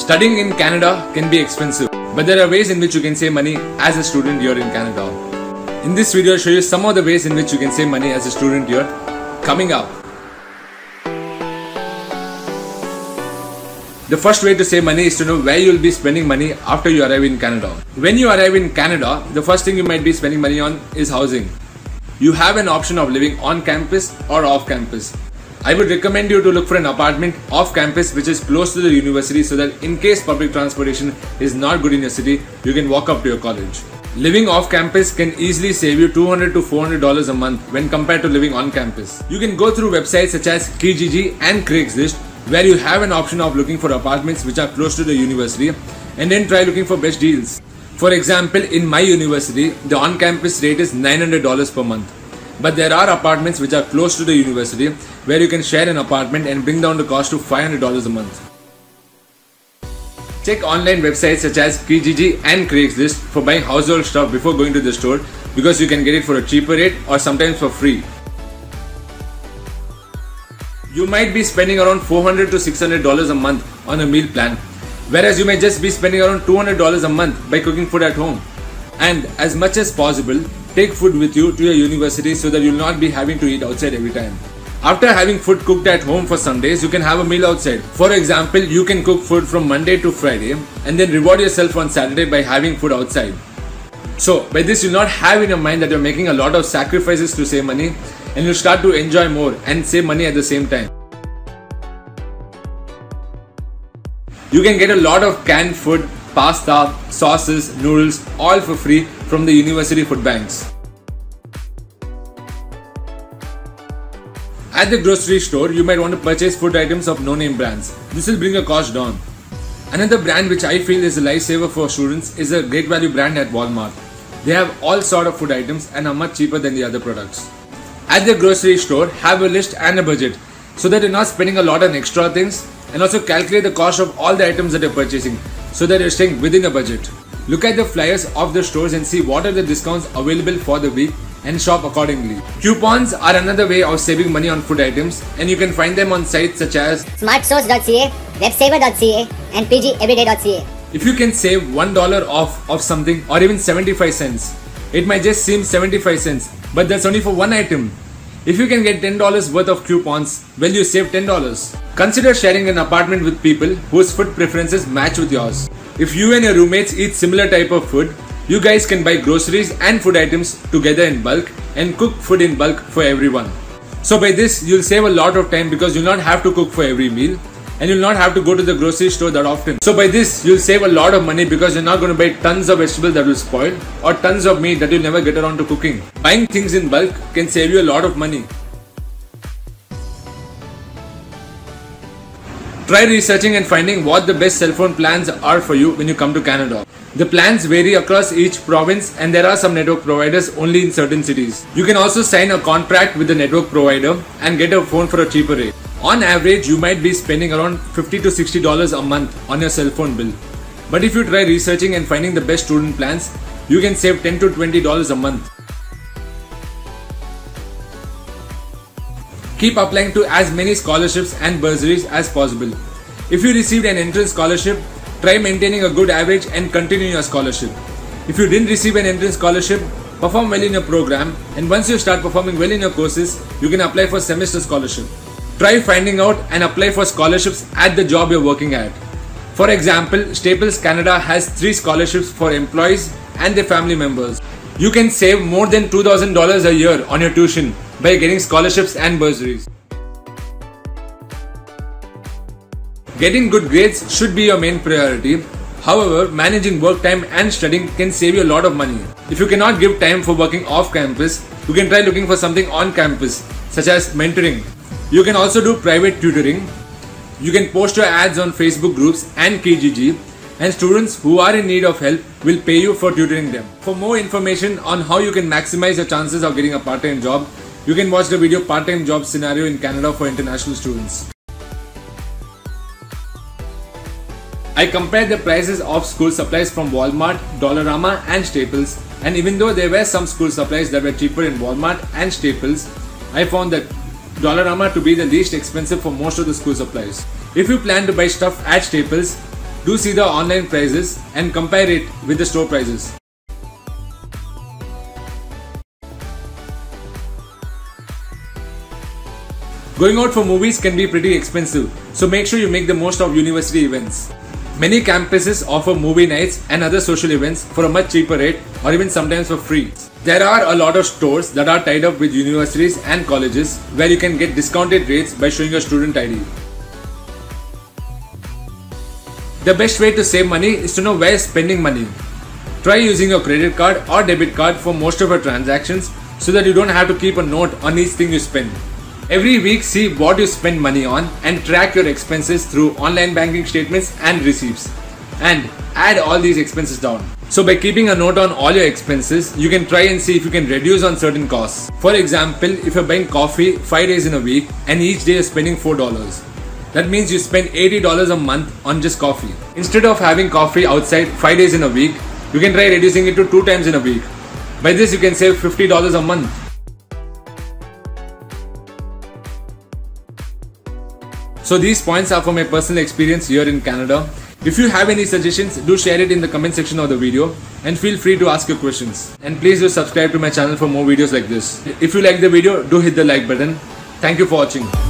Studying in Canada can be expensive, but there are ways in which you can save money as a student here in Canada. In this video, I'll show you some of the ways in which you can save money as a student here coming up. The first way to save money is to know where you will be spending money after you arrive in Canada. When you arrive in Canada, the first thing you might be spending money on is housing. You have an option of living on campus or off campus. I would recommend you to look for an apartment off campus which is close to the university so that in case public transportation is not good in your city, you can walk up to your college. Living off campus can easily save you $200 to $400 a month when compared to living on campus. You can go through websites such as Kijiji and Craigslist where you have an option of looking for apartments which are close to the university and then try looking for best deals. For example, in my university, the on-campus rate is $900 per month. But there are apartments which are close to the university where you can share an apartment and bring down the cost to $500 a month. Check online websites such as Kijiji and Craigslist for buying household stuff before going to the store because you can get it for a cheaper rate or sometimes for free. You might be spending around $400 to $600 a month on a meal plan, whereas you may just be spending around $200 a month by cooking food at home. And as much as possible, take food with you to your university so that you will not be having to eat outside every time. After having food cooked at home for some days, you can have a meal outside. For example, you can cook food from Monday to Friday and then reward yourself on Saturday by having food outside. So, by this, you'll not have in your mind that you're making a lot of sacrifices to save money and you'll start to enjoy more and save money at the same time. You can get a lot of canned food, pasta, sauces, noodles, all for free from the university food banks. At the grocery store, you might want to purchase food items of no-name brands. This will bring your cost down. Another brand which I feel is a lifesaver for students is a great value brand at Walmart. They have all sort of food items and are much cheaper than the other products. At the grocery store, have a list and a budget so that you're not spending a lot on extra things, and also calculate the cost of all the items that you're purchasing so that you're staying within a budget. Look at the flyers of the stores and see what are the discounts available for the week and shop accordingly. Coupons are another way of saving money on food items, and you can find them on sites such as smartsource.ca, websaver.ca and pgeveryday.ca. If you can save $1 off of something or even 75 cents, it might just seem 75 cents, but that's only for one item. If you can get $10 worth of coupons, well, you save $10. Consider sharing an apartment with people whose food preferences match with yours. If you and your roommates eat similar type of food, you guys can buy groceries and food items together in bulk and cook food in bulk for everyone. So by this, you'll save a lot of time because you'll not have to cook for every meal and you'll not have to go to the grocery store that often. So by this, you'll save a lot of money because you're not going to buy tons of vegetables that will spoil or tons of meat that you'll never get around to cooking. Buying things in bulk can save you a lot of money. Try researching and finding what the best cell phone plans are for you when you come to Canada. The plans vary across each province and there are some network providers only in certain cities. You can also sign a contract with the network provider and get a phone for a cheaper rate. On average, you might be spending around $50 to $60 a month on your cell phone bill. But if you try researching and finding the best student plans, you can save $10 to $20 a month. Keep applying to as many scholarships and bursaries as possible. If you received an entrance scholarship, try maintaining a good average and continue your scholarship. If you didn't receive an entrance scholarship, perform well in your program, and once you start performing well in your courses, you can apply for semester scholarship. Try finding out and apply for scholarships at the job you're working at. For example, Staples Canada has 3 scholarships for employees and their family members. You can save more than $2,000 a year on your tuition by getting scholarships and bursaries. Getting good grades should be your main priority. However, managing work time and studying can save you a lot of money. If you cannot give time for working off campus, you can try looking for something on campus, such as mentoring. You can also do private tutoring. You can post your ads on Facebook groups and Kijiji, and students who are in need of help will pay you for tutoring them. For more information on how you can maximize your chances of getting a part-time job, you can watch the video Part-Time Job Scenario in Canada for International Students. I compared the prices of school supplies from Walmart, Dollarama and Staples, and even though there were some school supplies that were cheaper in Walmart and Staples, I found that Dollarama to be the least expensive for most of the school supplies. If you plan to buy stuff at Staples, do see the online prices and compare it with the store prices. Going out for movies can be pretty expensive, so make sure you make the most of university events. Many campuses offer movie nights and other social events for a much cheaper rate or even sometimes for free. There are a lot of stores that are tied up with universities and colleges where you can get discounted rates by showing your student ID. The best way to save money is to know where you're spending money. Try using your credit card or debit card for most of your transactions so that you don't have to keep a note on each thing you spend. Every week, see what you spend money on and track your expenses through online banking statements and receipts. And add all these expenses down. So by keeping a note on all your expenses, you can try and see if you can reduce on certain costs. For example, if you're buying coffee 5 days in a week and each day you're spending $4, that means you spend $80 a month on just coffee. Instead of having coffee outside 5 days in a week, you can try reducing it to 2 times in a week. By this, you can save $50 a month. So these points are from my personal experience here in Canada. If you have any suggestions, do share it in the comment section of the video and feel free to ask your questions. And please do subscribe to my channel for more videos like this. If you like the video, do hit the like button. Thank you for watching.